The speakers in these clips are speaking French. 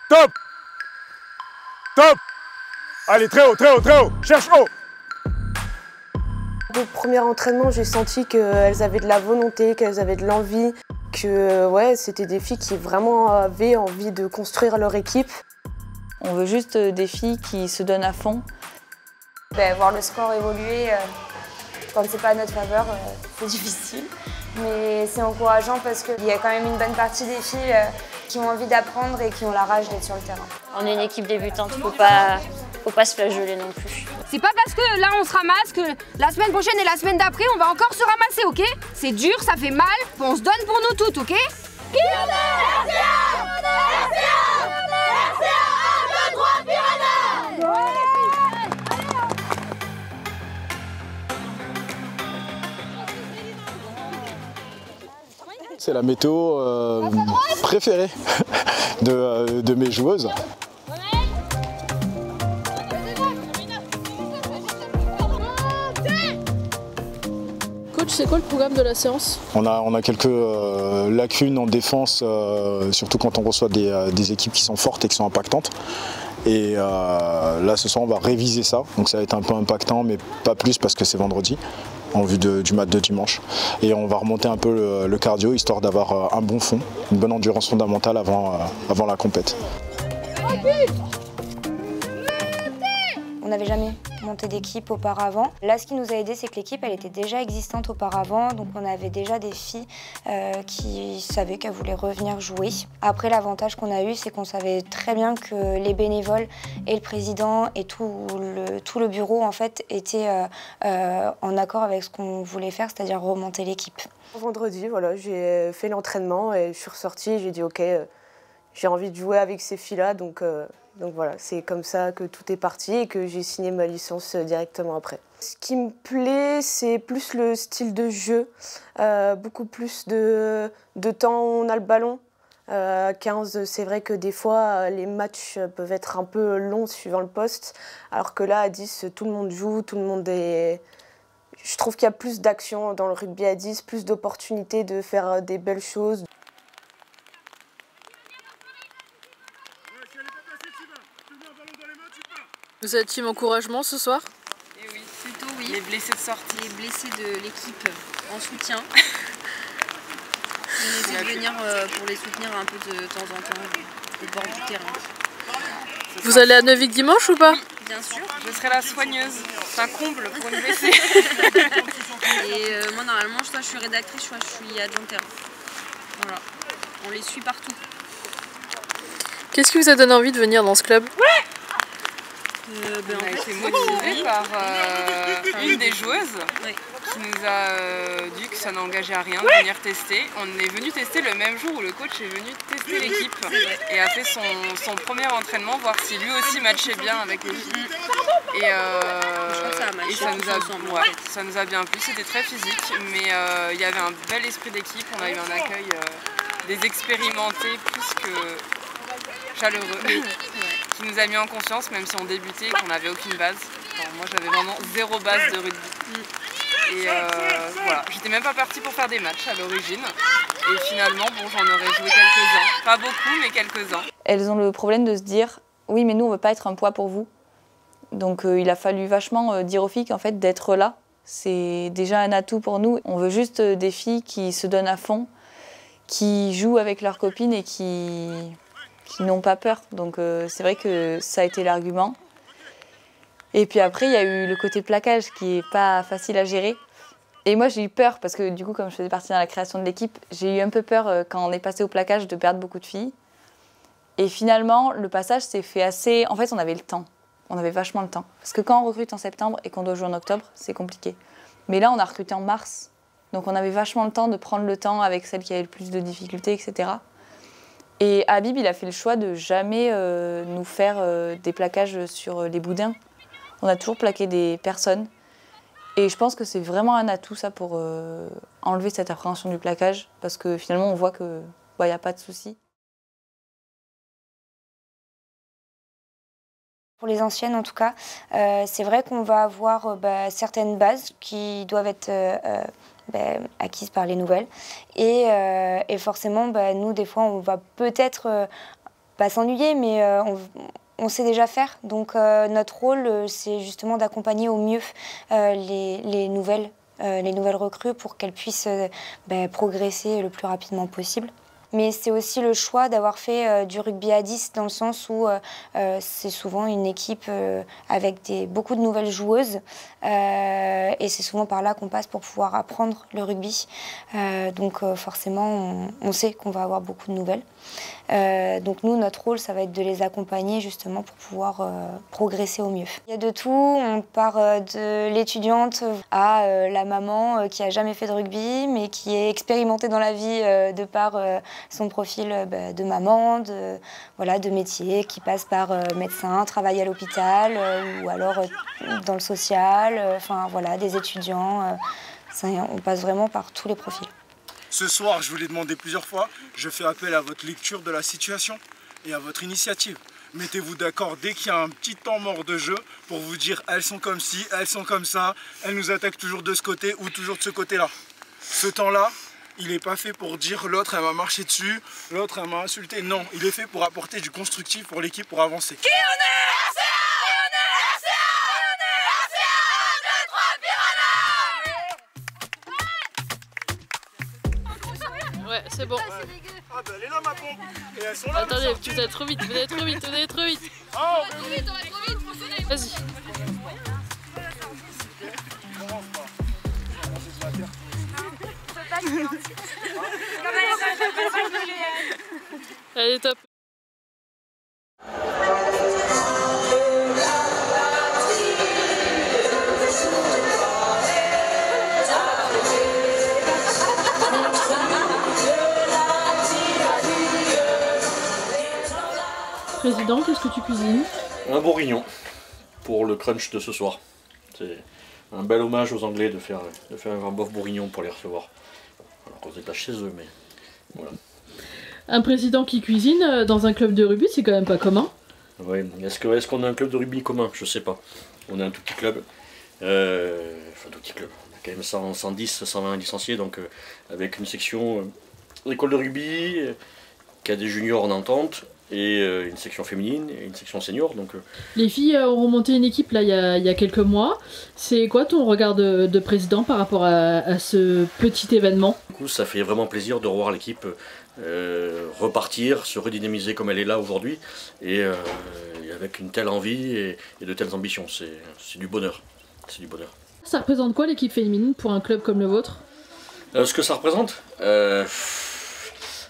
Top. Top. Allez, très haut, très haut, très haut. Cherche haut. Au premier entraînement, j'ai senti qu'elles avaient de la volonté, qu'elles avaient de l'envie, que ouais, c'était des filles qui vraiment avaient envie de construire leur équipe. On veut juste des filles qui se donnent à fond. Voir le score évoluer quand c'est pas à notre faveur, c'est difficile. Mais c'est encourageant parce qu'il y a quand même une bonne partie des filles qui ont envie d'apprendre et qui ont la rage d'être sur le terrain. On est une équipe débutante, faut pas se flageoler non plus. C'est pas parce que là on se ramasse que la semaine prochaine et la semaine d'après on va encore se ramasser, ok? C'est dur, ça fait mal, on se donne pour nous toutes, ok? C'est la météo préférée de mes joueuses. Coach, c'est quoi le programme de la séance? On a quelques lacunes en défense, surtout quand on reçoit des équipes qui sont fortes et qui sont impactantes. Et là, ce soir, on va réviser ça. Donc ça va être un peu impactant, mais pas plus parce que c'est vendredi, en vue du match de dimanche. Et on va remonter un peu le cardio, histoire d'avoir un bon fond, une bonne endurance fondamentale avant la compète. On n'avait jamais monté d'équipe auparavant. Là, ce qui nous a aidé, c'est que l'équipe, elle était déjà existante auparavant. Donc, on avait déjà des filles qui savaient qu'elles voulaient revenir jouer. Après, l'avantage qu'on a eu, c'est qu'on savait très bien que les bénévoles et le président et tout le bureau, en fait, étaient en accord avec ce qu'on voulait faire, c'est-à-dire remonter l'équipe. Vendredi, voilà, j'ai fait l'entraînement et je suis ressortie. J'ai dit ok, j'ai envie de jouer avec ces filles-là, donc voilà, c'est comme ça que tout est parti et que j'ai signé ma licence directement après. Ce qui me plaît, c'est plus le style de jeu, beaucoup plus de temps où on a le ballon. À 15, c'est vrai que des fois, les matchs peuvent être un peu longs suivant le poste, alors que là, à 10, tout le monde joue, tout le monde est... Je trouve qu'il y a plus d'action dans le rugby à 10, plus d'opportunités de faire des belles choses. Vous êtes team encouragement ce soir? Et oui, plutôt oui. Les blessés de sortie. Les blessés de l'équipe en soutien. On essaie de venir pour les soutenir un peu de temps en temps au bord du terrain. Vous allez à Neuvic dimanche ou pas? Oui, bien sûr. Je serai la soigneuse. C'est un comble pour une blessée. Et moi normalement, soit je suis rédactrice, soit je suis adjointe terrain. Voilà. On les suit partout. Qu'est-ce qui vous a donné envie de venir dans ce club? On a été motivés par une des joueuses qui nous a dit que ça n'engageait à rien de venir tester. On est venu tester le même jour où le coach est venu tester l'équipe et a fait son premier entraînement, voir si lui aussi matchait bien avec les filles. Et ça nous a bien plu, c'était très physique, mais il y avait un bel esprit d'équipe, on a eu un accueil des expérimentés plus que chaleureux. Qui nous a mis en confiance, même si on débutait et qu'on n'avait aucune base. Enfin, moi, j'avais vraiment zéro base de rugby. Et voilà, j'étais même pas partie pour faire des matchs à l'origine. Et finalement, bon, j'en aurais joué quelques-uns. Pas beaucoup, mais quelques-uns. Elles ont le problème de se dire « Oui, mais nous, on ne veut pas être un poids pour vous. » Donc, il a fallu vachement dire aux filles qu'en fait, d'être là, c'est déjà un atout pour nous. On veut juste des filles qui se donnent à fond, qui jouent avec leurs copines et qui n'ont pas peur. Donc c'est vrai que ça a été l'argument. Et puis après, il y a eu le côté plaquage qui n'est pas facile à gérer. Et moi, j'ai eu peur parce que du coup, comme je faisais partie de la création de l'équipe, j'ai eu un peu peur quand on est passé au plaquage de perdre beaucoup de filles. Et finalement, le passage s'est fait assez... En fait, on avait le temps. On avait vachement le temps. Parce que quand on recrute en septembre et qu'on doit jouer en octobre, c'est compliqué. Mais là, on a recruté en mars. Donc on avait vachement le temps de prendre le temps avec celles qui avaient le plus de difficultés, etc. Et Habib, il a fait le choix de jamais nous faire des plaquages sur les boudins. On a toujours plaqué des personnes. Et je pense que c'est vraiment un atout, ça, pour enlever cette appréhension du plaquage. Parce que finalement, on voit qu'il n'y a pas de souci. Pour les anciennes, en tout cas, c'est vrai qu'on va avoir certaines bases qui doivent être acquises par les nouvelles. Et forcément, nous, des fois, on va peut-être pas s'ennuyer, mais on sait déjà faire. Donc notre rôle, c'est justement d'accompagner au mieux les nouvelles recrues pour qu'elles puissent progresser le plus rapidement possible. Mais c'est aussi le choix d'avoir fait du rugby à 10 dans le sens où c'est souvent une équipe avec beaucoup de nouvelles joueuses et c'est souvent par là qu'on passe pour pouvoir apprendre le rugby. Donc forcément, on sait qu'on va avoir beaucoup de nouvelles. Donc nous, notre rôle, ça va être de les accompagner justement pour pouvoir progresser au mieux. Il y a de tout, on part de l'étudiante à la maman qui a jamais fait de rugby mais qui est expérimentée dans la vie de par son profil de maman, de métier, qui passe par médecin, travail à l'hôpital ou alors dans le social, des étudiants. On passe vraiment par tous les profils. Ce soir, je vous l'ai demandé plusieurs fois, je fais appel à votre lecture de la situation et à votre initiative. Mettez-vous d'accord dès qu'il y a un petit temps mort de jeu pour vous dire elles sont comme ci, elles sont comme ça, elles nous attaquent toujours de ce côté ou toujours de ce côté-là. Ce temps-là, il n'est pas fait pour dire l'autre elle m'a marché dessus, l'autre elle m'a insulté. Non, il est fait pour apporter du constructif pour l'équipe pour avancer. Qui on est? Ouais, c'est bon. Ah bah elle est là ma pompe. Et elles sont là. Attendez, vous allez trop vite, vous allez trop vite, vous allez trop vite. Oh, on va trop vite. Vas-y. Allez, top. Président, qu'est-ce que tu cuisines? Un bourguignon pour le crunch de ce soir. C'est un bel hommage aux Anglais de faire un grand boeuf bourguignon pour les recevoir. Alors qu'on se détache chez eux, mais voilà. Un président qui cuisine dans un club de rugby, c'est quand même pas commun. Oui, est-ce qu'on a un club de rugby commun? Je sais pas. On a un tout petit club. Enfin, tout petit club. On a quand même 110, 120 licenciés, donc avec une section école de rugby, qui a des juniors en entente, et une section féminine et une section senior. Donc, Les filles ont remonté une équipe là il y a quelques mois. C'est quoi ton regard de président par rapport à ce petit événement? Du coup, ça fait vraiment plaisir de revoir l'équipe repartir, se redynamiser comme elle est là aujourd'hui, et avec une telle envie et de telles ambitions. C'est du bonheur. C'est du bonheur. Ça représente quoi l'équipe féminine pour un club comme le vôtre? Ce que ça représente,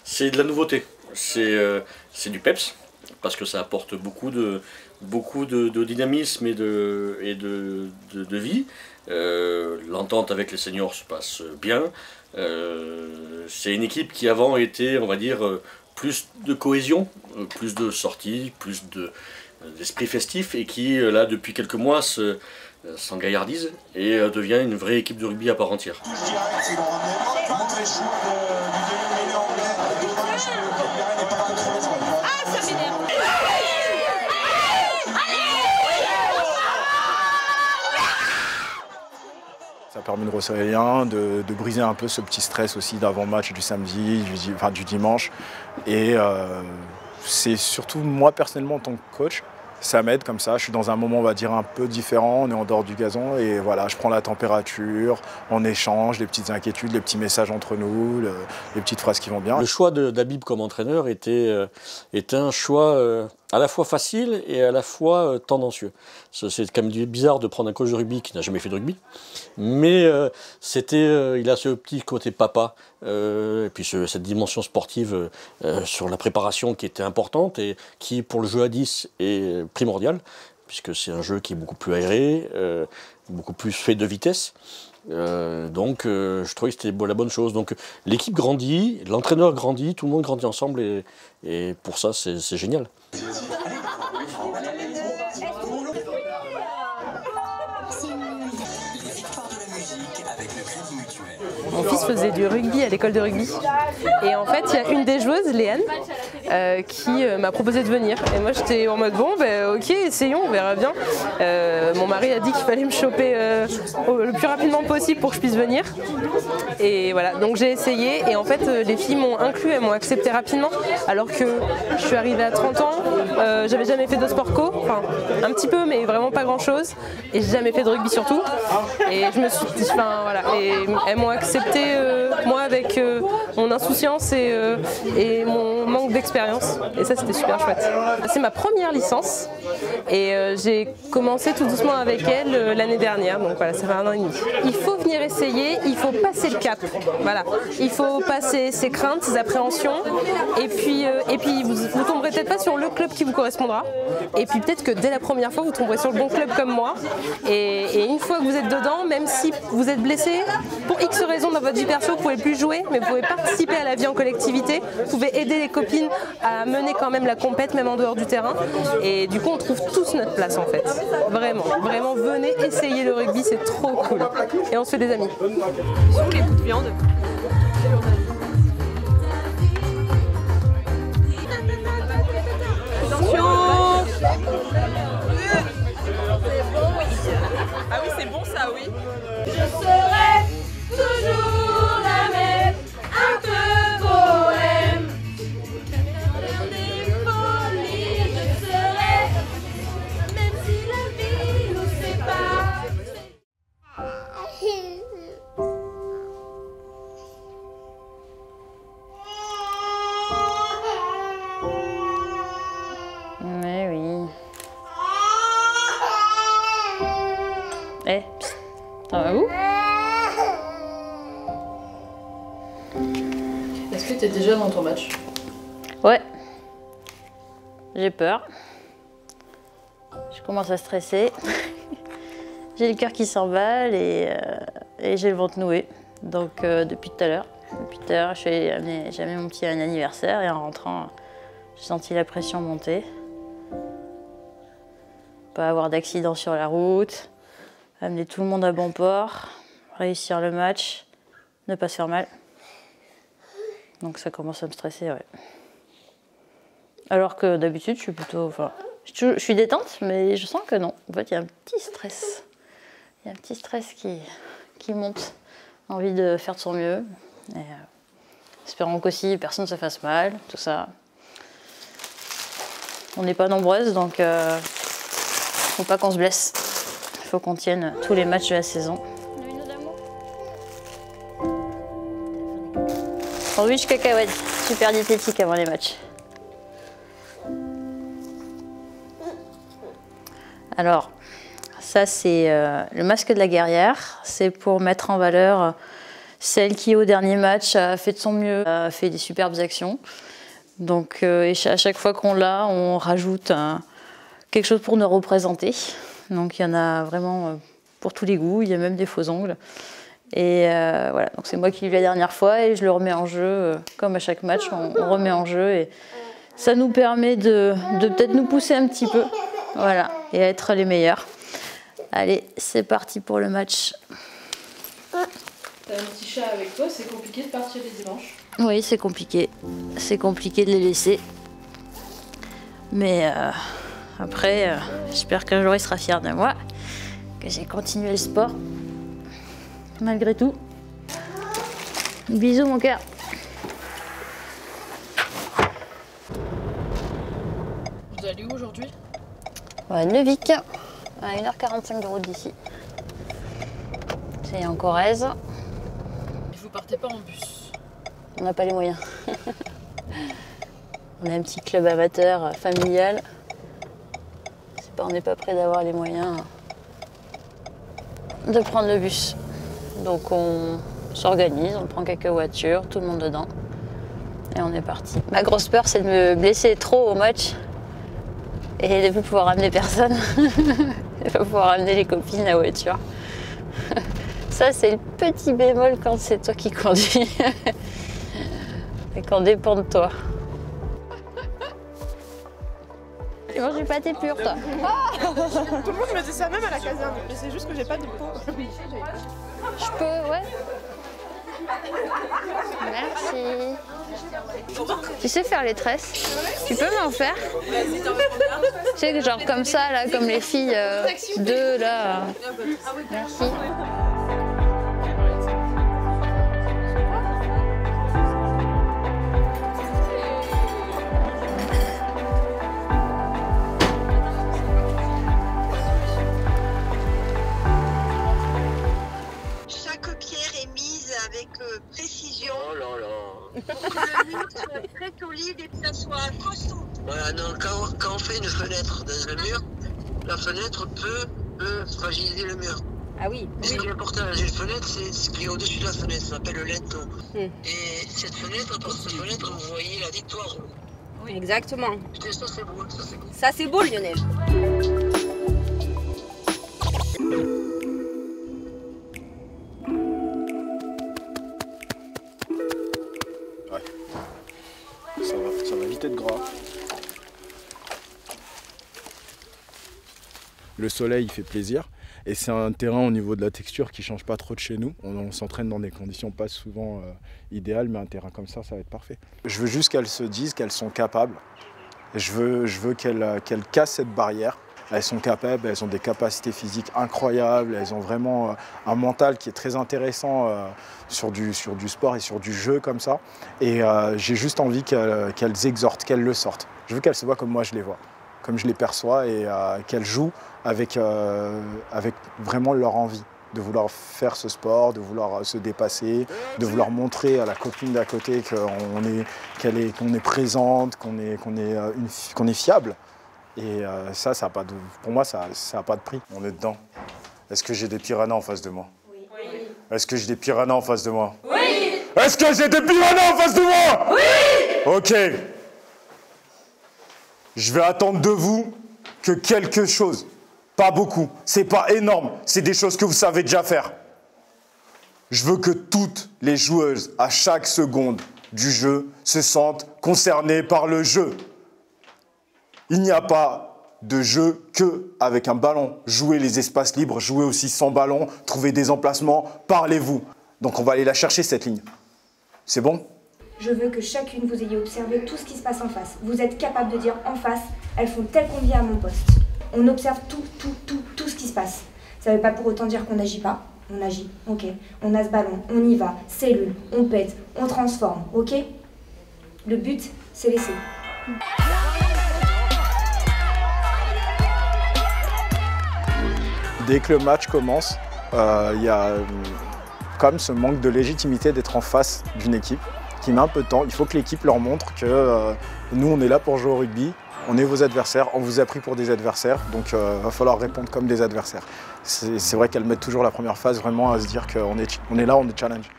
c'est de la nouveauté. C'est du peps, parce que ça apporte beaucoup de dynamisme et de vie. L'entente avec les seniors se passe bien. C'est une équipe qui avant était, on va dire, plus de cohésion, plus de sorties, plus d'esprit festif, et qui là depuis quelques mois s'engaillardise et devient une vraie équipe de rugby à part entière. Ça permet de resserrer les liens, de briser un peu ce petit stress aussi d'avant-match du samedi, du dimanche. Et c'est surtout moi personnellement en tant que coach, ça m'aide comme ça. Je suis dans un moment, on va dire, un peu différent, on est en dehors du gazon et voilà, je prends la température, on échange, les petites inquiétudes, les petits messages entre nous, les petites phrases qui vont bien. Le choix d'Habib comme entraîneur était un choix à la fois facile et à la fois tendancieux. C'est quand même bizarre de prendre un coach de rugby qui n'a jamais fait de rugby, mais il a ce petit côté papa, et puis cette dimension sportive sur la préparation qui était importante et qui pour le jeu à 10 est primordiale, puisque c'est un jeu qui est beaucoup plus aéré, beaucoup plus fait de vitesse. Donc je trouvais que c'était la bonne chose. Donc l'équipe grandit, l'entraîneur grandit, tout le monde grandit ensemble et pour ça c'est génial. Mon fils faisait du rugby à l'école de rugby. Et en fait, il y a une des joueuses, Léane, qui m'a proposé de venir. Et moi j'étais en mode bon, ben ok, essayons, on verra bien. Mon mari a dit qu'il fallait me choper le plus rapidement possible pour que je puisse venir. Et voilà, donc j'ai essayé et en fait les filles m'ont inclus, elles m'ont accepté rapidement. Alors que je suis arrivée à 30 ans, j'avais jamais fait de sport co, enfin un petit peu mais vraiment pas grand chose. Et j'ai jamais fait de rugby surtout. Et je me suis dit, enfin voilà, et elles m'ont accepté moi avec mon insouciance et mon manque d'expérience. Et ça c'était super chouette. C'est ma première licence et j'ai commencé tout doucement avec elle l'année dernière, donc voilà, ça fait 1 an et demi. Il faut venir essayer, il faut passer le cap, voilà. Il faut passer ses craintes, ses appréhensions et puis vous tomberez peut-être pas sur le club qui vous correspondra et puis peut-être que dès la première fois vous tomberez sur le bon club comme moi et une fois que vous êtes dedans, même si vous êtes blessé, pour X raisons dans votre vie perso, vous pouvez plus jouer mais vous pouvez participer à la vie en collectivité, vous pouvez aider les copines à mener quand même la compète même en dehors du terrain et du coup on trouve tous notre place en fait. Vraiment, vraiment venez essayer le rugby, c'est trop cool et on se fait des amis. Sur les bouts de viande. Attention. Ah oui, c'est bon ça, oui. Je serai toujours la même, un peu bohème. Des folies, je serai, même si la vie nous sépare. Mais oui. Eh, psst, t'en vas où? Est-ce que t'es déjà dans ton match? Ouais. J'ai peur. Je commence à stresser. J'ai le cœur qui s'emballe et j'ai le ventre noué. Donc depuis tout à l'heure. J'ai amené mon petit à un anniversaire et en rentrant, j'ai senti la pression monter. Pas avoir d'accident sur la route, amener tout le monde à bon port, réussir le match, ne pas se faire mal. Donc ça commence à me stresser, ouais. Alors que d'habitude, je suis plutôt... Enfin, je suis détente, mais je sens que non. En fait, il y a un petit stress. Il y a un petit stress qui monte. Envie de faire de son mieux. Et, espérons qu'aussi personne ne se fasse mal, tout ça. On n'est pas nombreuses, donc faut pas qu'on se blesse. Il faut qu'on tienne tous les matchs de la saison. Sandwich cacahuète, super diététique avant les matchs. Alors, ça c'est le masque de la guerrière. C'est pour mettre en valeur celle qui au dernier match a fait de son mieux, a fait des superbes actions. Donc à chaque fois qu'on l'a, on rajoute quelque chose pour nous représenter. Donc il y en a vraiment pour tous les goûts, il y a même des faux ongles. Et voilà, donc c'est moi qui l'ai eu la dernière fois et je le remets en jeu, comme à chaque match, on remet en jeu. Et ça nous permet de peut-être nous pousser un petit peu, voilà, et à être les meilleurs. Allez, c'est parti pour le match. T'as un petit chat avec toi, c'est compliqué de partir les dimanches? Oui, c'est compliqué. C'est compliqué de les laisser. Mais après, j'espère qu'un jour il sera fier de moi, que j'ai continué le sport. Malgré tout. Bisous mon cœur. Vous allez où aujourd'hui? À Neuvik, à 1h45 de route d'ici. C'est en Corrèze. Et vous partez pas en bus? On n'a pas les moyens. On a un petit club amateur familial. On n'est pas prêt d'avoir les moyens de prendre le bus. Donc on s'organise, on prend quelques voitures, tout le monde dedans. Et on est parti. Ma grosse peur, c'est de me blesser trop au match et de ne plus pouvoir ramener personne. De ne pas pouvoir ramener les copines à la voiture. Ça, c'est le petit bémol quand c'est toi qui conduis. Et qu'on dépend de toi. Tu manges du pâté pur, toi. Tout le monde me dit ça même à la caserne, mais c'est juste que j'ai pas de peau. Je peux, ouais. Merci. Tu sais faire les tresses? Tu peux m'en faire? Tu sais, genre comme ça, là, comme les filles deux, là. Merci. Chaque pierre est mise avec précision. Oh là là. Pour que le mur soit très solide et que ça soit costaud. Voilà, donc quand on fait une fenêtre dans le mur, la fenêtre peut fragiliser le mur. Ah oui. Ce qui est important dans une fenêtre, c'est ce qui est au-dessus de la fenêtre, ça s'appelle le linteau. Et cette fenêtre, par cette fenêtre, vous voyez la victoire. Oui, exactement. Putain, ça c'est beau, ça c'est beau. Ça c'est beau, Lionel. Ça va vite être gras. Le soleil il fait plaisir et c'est un terrain au niveau de la texture qui change pas trop de chez nous. On s'entraîne dans des conditions pas souvent idéales, mais un terrain comme ça va être parfait. Je veux juste qu'elles se disent qu'elles sont capables. Je veux qu'elles cassent cette barrière. Elles sont capables, elles ont des capacités physiques incroyables, elles ont vraiment un mental qui est très intéressant sur du sport et sur du jeu comme ça. Et j'ai juste envie qu'elles exhortent, qu'elles le sortent. Je veux qu'elles se voient comme moi je les vois, comme je les perçois et qu'elles jouent avec vraiment leur envie de vouloir faire ce sport, de vouloir se dépasser, de vouloir montrer à la copine d'à côté qu'on est présente, qu'on est fiable. Et ça a pas de, pour moi, ça n'a pas de prix. On est dedans. Est-ce que j'ai des piranhas en face de moi? Oui. Est-ce que j'ai des piranhas en face de moi? Oui. Est-ce que j'ai des piranhas en face de moi? Oui. Ok. Je vais attendre de vous que quelque chose. Pas beaucoup. C'est pas énorme. C'est des choses que vous savez déjà faire. Je veux que toutes les joueuses, à chaque seconde du jeu, se sentent concernées par le jeu. Il n'y a pas de jeu qu'avec un ballon. Jouez les espaces libres, jouez aussi sans ballon, trouvez des emplacements, parlez-vous. Donc on va aller la chercher cette ligne. C'est bon? Je veux que chacune vous ayez observé tout ce qui se passe en face. Vous êtes capable de dire en face, elles font tel qu'on vient à mon poste. On observe tout ce qui se passe. Ça ne veut pas pour autant dire qu'on n'agit pas. On agit, ok. On a ce ballon, on y va, cellule, on pète, on transforme, ok. Le but, c'est laisser. Dès que le match commence, il y a comme ce manque de légitimité d'être en face d'une équipe qui met un peu de temps. Il faut que l'équipe leur montre que nous, on est là pour jouer au rugby, on est vos adversaires, on vous a pris pour des adversaires, donc il va falloir répondre comme des adversaires. C'est vrai qu'elles mettent toujours la première phase vraiment à se dire qu'on est là, on est challenge.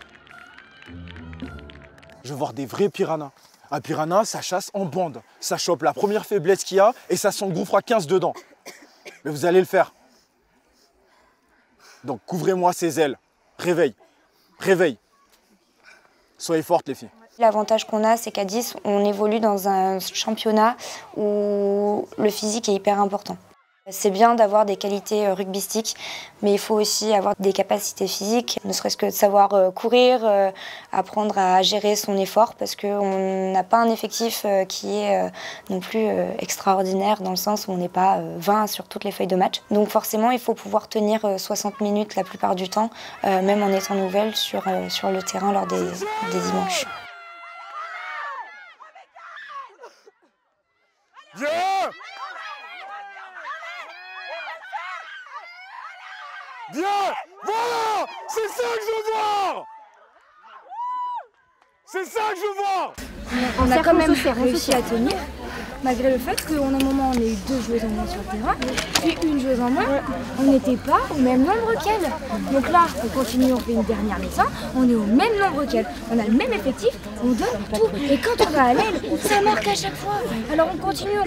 Je veux voir des vrais piranhas. Un piranha, ça chasse en bande. Ça chope la première faiblesse qu'il y a et ça s'engouffre à 15 dedans. Mais vous allez le faire. Donc couvrez-moi ses ailes. Réveille. Réveille. Soyez fortes les filles. L'avantage qu'on a, c'est qu'à 10, on évolue dans un championnat où le physique est hyper important. C'est bien d'avoir des qualités rugbystiques, mais il faut aussi avoir des capacités physiques, ne serait-ce que de savoir courir, apprendre à gérer son effort, parce qu'on n'a pas un effectif qui est non plus extraordinaire, dans le sens où on n'est pas 20 sur toutes les feuilles de match. Donc forcément, il faut pouvoir tenir 60 minutes la plupart du temps, même en étant nouvelle sur le terrain lors des dimanches. Viens! Viens! Voilà! C'est ça que je veux voir! C'est ça que je veux voir! On a quand même réussi à tenir, malgré le fait qu'en un moment on ait eu 2 joueuses en moins sur le terrain, puis une joueuse en moins, on n'était pas au même nombre qu'elle. Donc là, on continue, on fait une dernière mi-temps, on est au même nombre qu'elle, on a le même effectif, on donne tout. Et quand on va à l'aile, ça marque à chaque fois. Alors on continue,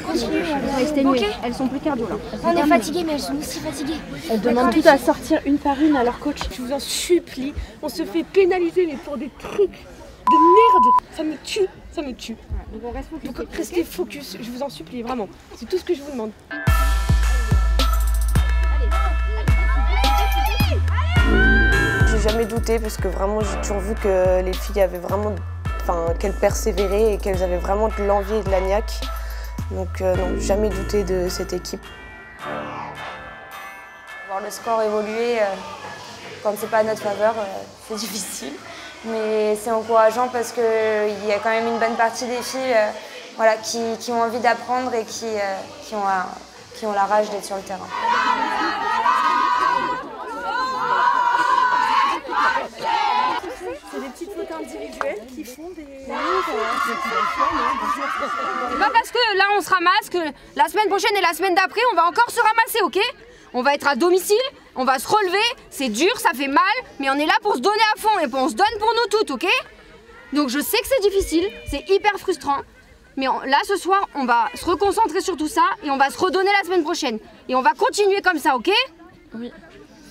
Okay. Elles sont plus cardio là. On est fatiguées, mais elles sont aussi fatiguées. Elles demandent toutes à sortir une par une à leur coach. Je vous en supplie, on se fait pénaliser mais pour des trucs de merde. Ça me tue, ça me tue. Donc on reste focus. Donc restez focus, je vous en supplie, vraiment. C'est tout ce que je vous demande. J'ai jamais douté parce que vraiment j'ai toujours vu que les filles avaient vraiment qu'elles persévéraient et qu'elles avaient vraiment de l'envie et de la niaque. Donc non, jamais douté de cette équipe. Voir le score évoluer quand c'est pas à notre faveur, c'est difficile. Mais c'est encourageant parce qu'il y a quand même une bonne partie des filles voilà, qui ont envie d'apprendre et qui ont la rage d'être sur le terrain. C'est des petites fautes individuelles qui font des... C'est pas parce que là on se ramasse que la semaine prochaine et la semaine d'après on va encore se ramasser, ok? On va être à domicile, on va se relever, c'est dur, ça fait mal, mais on est là pour se donner à fond et on se donne pour nous toutes, ok? Donc je sais que c'est difficile, c'est hyper frustrant, mais là ce soir on va se reconcentrer sur tout ça et on va se redonner la semaine prochaine. Et on va continuer comme ça, ok? Oui.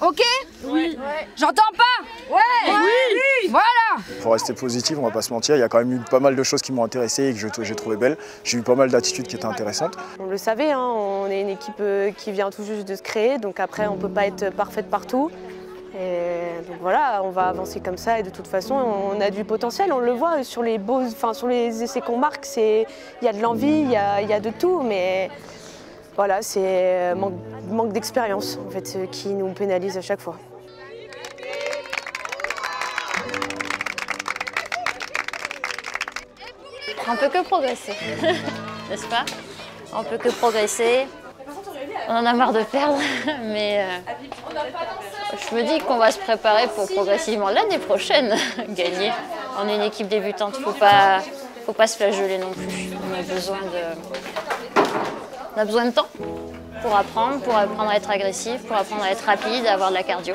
Ok? Oui. J'entends pas? Ouais! Oui! Voilà! Pour rester positif, on va pas se mentir, il y a quand même eu pas mal de choses qui m'ont intéressé et que j'ai trouvé belles. J'ai eu pas mal d'attitudes qui étaient intéressantes. On le savait, hein, on est une équipe qui vient tout juste de se créer, donc après on peut pas être parfaite partout. Et donc voilà, on va avancer comme ça et de toute façon on a du potentiel, on le voit sur les sur les essais qu'on marque, il y a de l'envie, il y a de tout, mais voilà, c'est manque d'expérience en fait qui nous pénalise à chaque fois. On peut que progresser, n'est-ce pas? On peut que progresser. On en a marre de perdre, mais je me dis qu'on va se préparer pour progressivement l'année prochaine gagner. On est une équipe débutante, faut pas se flageoler non plus. On a besoin de temps pour apprendre à être agressif, pour apprendre à être rapide, à avoir de la cardio.